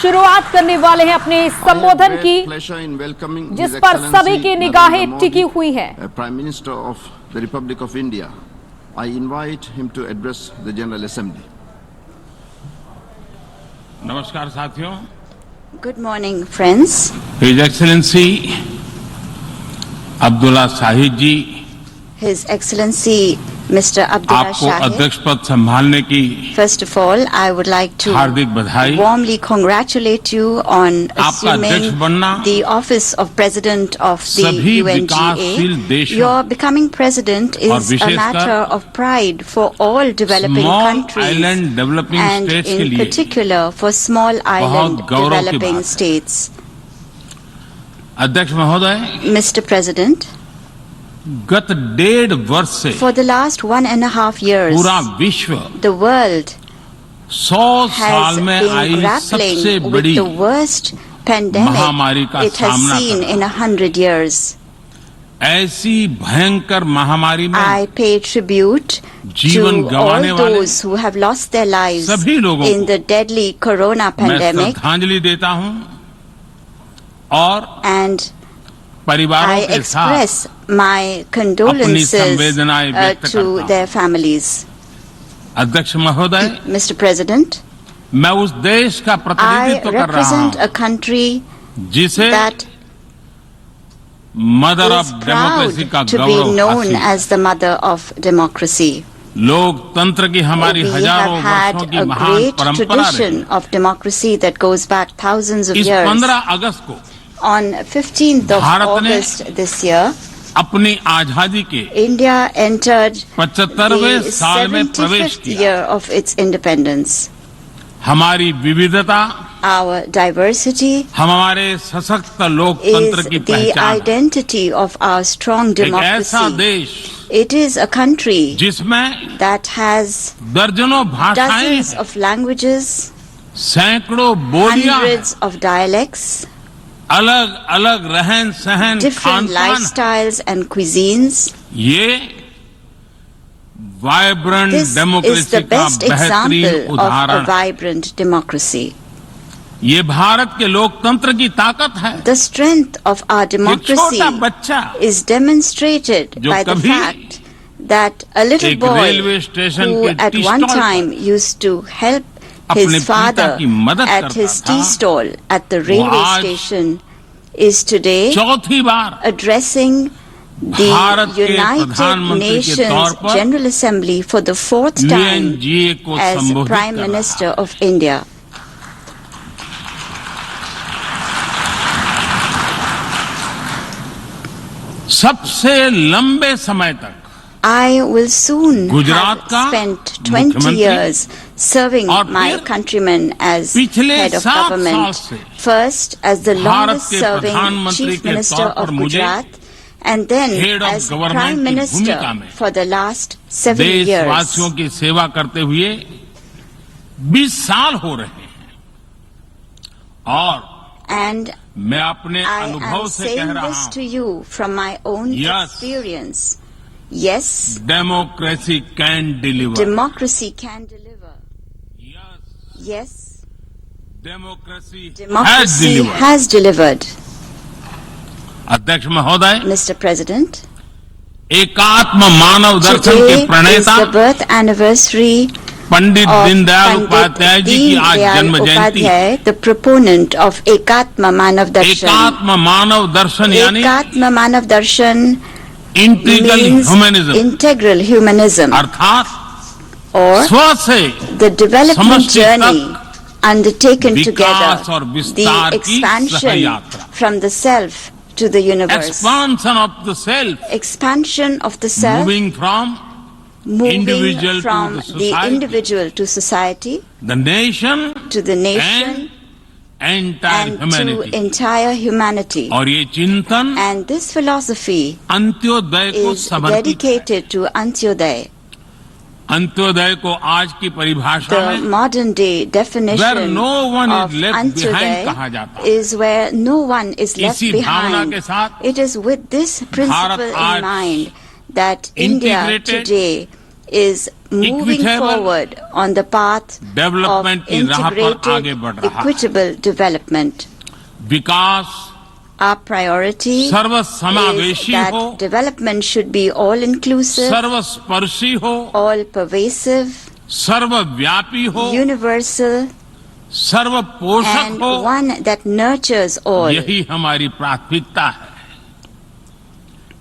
शुरुआत करने वाले हैं अपने संबोधन की, जिस पर सभी की निगाहें टिकी हुई हैं। Prime minister of the republic of India, I invite him to address the general assembly. नमस्कार साथियों। Good morning, friends. His Excellency Abdulla Shahid जी, His Excellency Mr. Abdullah आपको Shahid. अध्यक्ष पद संभालने की First of all, I would like to हार्दिक बधाई। warmly congratulate you on आपका अध्यक्ष assuming बनना the office of President of the सभी विकासशील UNGA. देशों Your becoming President और is a विशेषकर matter of pride for all developing small countries island developing and states के in लिए particular for small island गौरव की developing बात है। states. अध्यक्ष महोदय, Mr. President, गत 1.5 वर्ष से for the last 1.5 years, पूरा विश्व the world 100 साल has में been आई सबसे grappling with बड़ी the worst महामारी pandemic का it has सामना seen कर in 100 years. ऐसी भयंकर महामारी में I pay tribute जीवन to गंवाने all वाले those who have lost their lives सभी लोगों in को the deadly corona मैं pandemic, श्रद्धांजलि देता हूं और and परिवारों I के साथ express my condolences संवेदनाएं व्यक्त करता to हूं। their families. अध्यक्ष महोदय, Mr. President, मैं उस देश का I प्रतिनिधित्व कर रहा represent a हूं country जिसे that mother is of democracy का proud to be Gaurav known हासिल है। as the mother of democracy. लोकतंत्र की हमारी We हजारों have had वर्षों की a महान great परंपरा tradition रही। of democracy that goes back thousands of इस years. 15 अगस्त को On 15th of भारत ने August this year, अपनी आजादी के India entered 75वें the साल में प्रवेश 75th किया। year of its independence. हमारी विविधता Our diversity हमारे सशक्त लोकतंत्र is की the पहचान है। identity of our strong एक ऐसा democracy. देश It is a country जिसमें that has दर्जनों भाषाएं dozens हैं, of languages, सैकड़ों बोलियां हैं, hundreds of dialects, अलग अलग रहन सहन different खान पान। lifestyles and cuisines. ये vibrant This is democracy the का best बेहतरीन example of a उदाहरण है। vibrant democracy. ये भारत के लोकतंत्र की ताकत है। The strength of our एक democracy छोटा बच्चा is demonstrated जो by the कभी fact that a little एक boy रेलवे स्टेशन who के at T one stall time used to help अपने his पिता father की मदद at करता his था, tea stall at the railway आज station is today चौथी बार addressing भारत the के United प्रधानमंत्री के Nations तौर पर General Assembly for the fourth time UNGA को as संबोधित Prime कर रहा Minister of India. सबसे लंबे समय तक I will soon Gujarat have का spent 20 मुख्यमंत्री years serving और my फिर countrymen as पिछले head of 7 साल government. से First as the Bharat longest के serving प्रधानमंत्री Chief के Minister तौर of पर मुझे Gujarat and then Head of as Government Prime की Minister भूमिका में for the last 7 देशवासियों years. की सेवा करते हुए 20 साल हो रहे हैं और And मैं अपने I अनुभव am से कह saying रहा this हूं, to you from my own Yes. experience. Yes, democracy can deliver. democracy can deliver. Yes, democracy has democracy deliver. has delivered. अध्यक्ष महोदय, Mr. President, एकात्म मानव दर्शन के today is प्रणेता the birth anniversary Pandit of Deendayal Pandit Upadhyay ji की आज Deen जन्म Dayal Jayanti. Upadhyay, the proponent of Ekatma Manav Darshan. एकात्म मानव दर्शन यानी Ekatma Manav Darshan integral means humanism, integral humanism, अर्थात or स्व से the development समष्टि journey तक undertaken विकास और together, विस्तार the की expansion सहयात्रा। from the self to the universe, expansion of the self, expansion of the self, moving from moving individual to from the the society, individual to society, the nation to the nation, and entire and to humanity. entire humanity. और ये चिंतन And this philosophy Antyodaya को is समर्पित है। dedicated to Antyodaya. Antyodaya को आज की परिभाषा The में modern day where definition no one of is left behind कहा Antyodaya जाता है। is where no one is left इसी भावना behind. के साथ It is with this principle Bharat आज in mind that India integrated today is moving Equitable forward on the path of development की राह पर आगे बढ़ integrated, रहा है। equitable development. Vikas Our priority is सर्वसमावेशी that हो, development should be all-inclusive, सर्वस्पर्शी हो, all-pervasive, सर्वव्यापी हो, universal, सर्वपोषक and हो। one that nurtures all. यही हमारी प्राथमिकता है।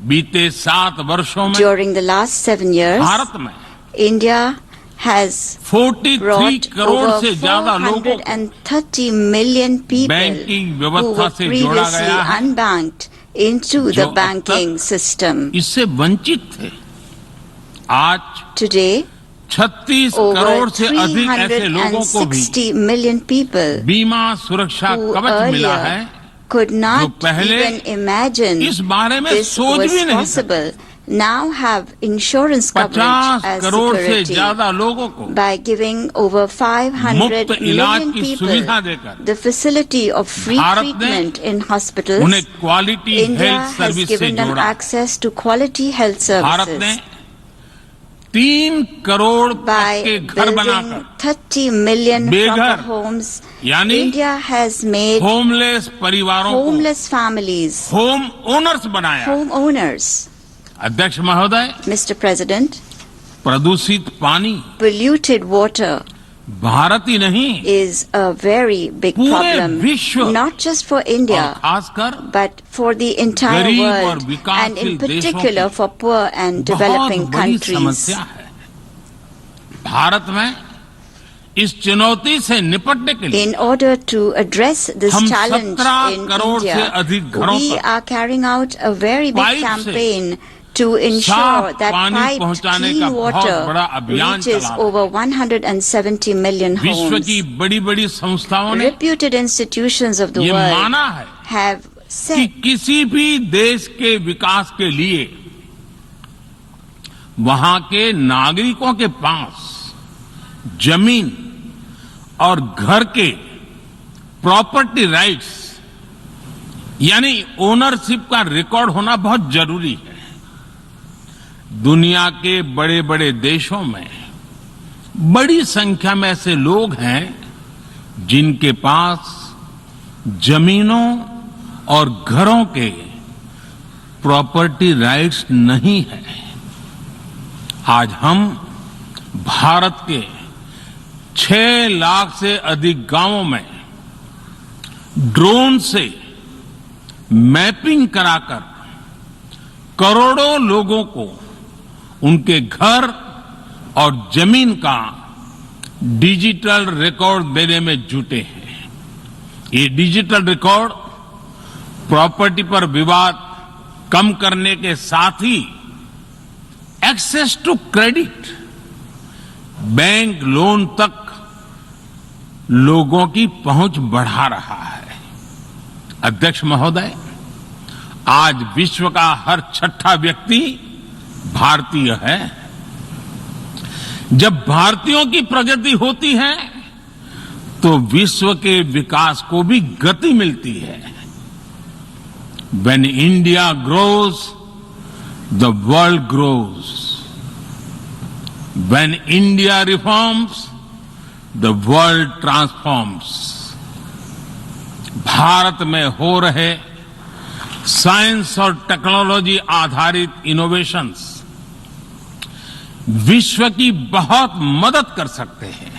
बीते 7 वर्षों में During the last 7 years, Bharat में India has 43 brought crore over से ज्यादा लोगों को 430 million people बैंकिंग who व्यवस्था were से जोड़ा previously गया है, unbanked into जो the अब banking तक system. इससे वंचित थे। आज Today, 36 over करोड़ से अधिक ऐसे लोगों को भी 360 million people बीमा सुरक्षा who कवच मिला है, earlier could जो not पहले even imagine इस बारे में this सोच was भी नहीं possible, now have insurance coverage 50 as crore से security. ज्यादा लोगों को By giving over 500 मुफ्त इलाज million की people सुविधा देकर the facility of free Bharat ने treatment in hospitals, उन्हें quality India health has service से given them जोड़ा। access to quality health Bharat ने services. 3 करोड़ By पक्के घर building बनाकर 30 million बेघर, proper homes, यानी India has made होमलेस परिवारों को homeless families होम ओनर्स बनाया। homeowners. अध्यक्ष महोदय, Mr. President, प्रदूषित पानी polluted water भारत ही नहीं is a very big पूरे problem, विश्व not just for और India, खासकर but for the entire गरीब और world, and विकासशील in देशों particular की for poor and बहुत developing बड़ी countries. समस्या है। भारत में इस चुनौती से निपटने के लिए In order to address this हम challenge 17 in करोड़ से India, अधिक घरों we तक are carrying out a very big pipe से campaign to ensure साफ that पानी piped पहुंचाने clean का बहुत water बड़ा अभियान reaches चला रहे हैं। over 170 million विश्व homes. की बड़ी-बड़ी संस्थाओं ने Reputed institutions of the ये world माना है have कि said किसी भी देश के विकास के लिए वहां के नागरिकों के पास जमीन और घर के प्रॉपर्टी राइट्स यानी ओनरशिप का रिकॉर्ड होना बहुत जरूरी है। दुनिया के बड़े बड़े देशों में बड़ी संख्या में ऐसे लोग हैं जिनके पास जमीनों और घरों के प्रॉपर्टी राइट्स नहीं है। आज हम भारत के 6 लाख से अधिक गांवों में ड्रोन से मैपिंग कराकर करोड़ों लोगों को उनके घर और जमीन का डिजिटल रिकॉर्ड देने में जुटे हैं। ये डिजिटल रिकॉर्ड प्रॉपर्टी पर विवाद कम करने के साथ ही access to credit, bank loan तक लोगों की पहुंच बढ़ा रहा है। अध्यक्ष महोदय, आज विश्व का हर 6ठा व्यक्ति भारतीय है। जब भारतीयों की प्रगति होती है तो विश्व के विकास को भी गति मिलती है। When India grows, the world grows. When India reforms, the world transforms. Bharat में हो रहे साइंस और टेक्नोलॉजी आधारित इनोवेशंस विश्व की बहुत मदद कर सकते हैं।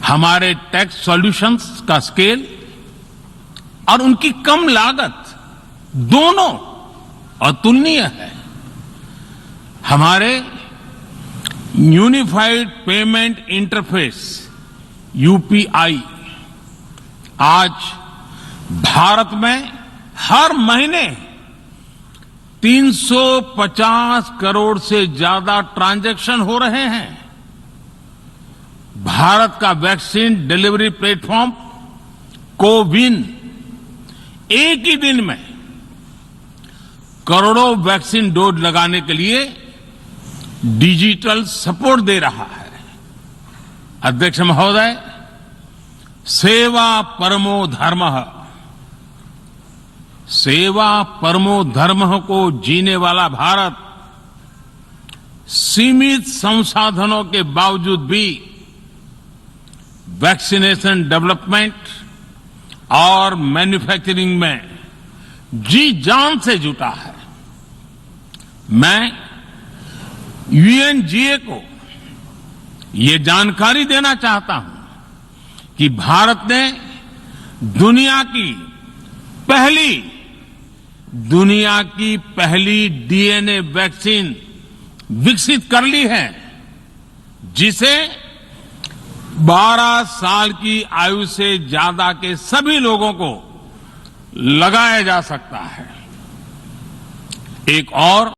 हमारे टेक सॉल्यूशंस का स्केल और उनकी कम लागत दोनों अतुलनीय है। हमारे यूनिफाइड पेमेंट इंटरफेस यूपीआई आज भारत में हर महीने 350 करोड़ से ज्यादा ट्रांजैक्शन हो रहे हैं। भारत का वैक्सीन डिलीवरी प्लेटफॉर्म कोविन एक ही दिन में करोड़ों वैक्सीन डोज लगाने के लिए डिजिटल सपोर्ट दे रहा है। अध्यक्ष महोदय, सेवा परमो धर्मः, सेवा परमो धर्मः को जीने वाला भारत सीमित संसाधनों के बावजूद भी वैक्सीनेशन डेवलपमेंट और मैन्युफैक्चरिंग में जी जान से जुटा है। मैं यूएनजीए को ये जानकारी देना चाहता हूं कि भारत ने दुनिया की पहली डीएनए वैक्सीन विकसित कर ली है, जिसे 12 साल की आयु से ज्यादा के सभी लोगों को लगाया जा सकता है। एक और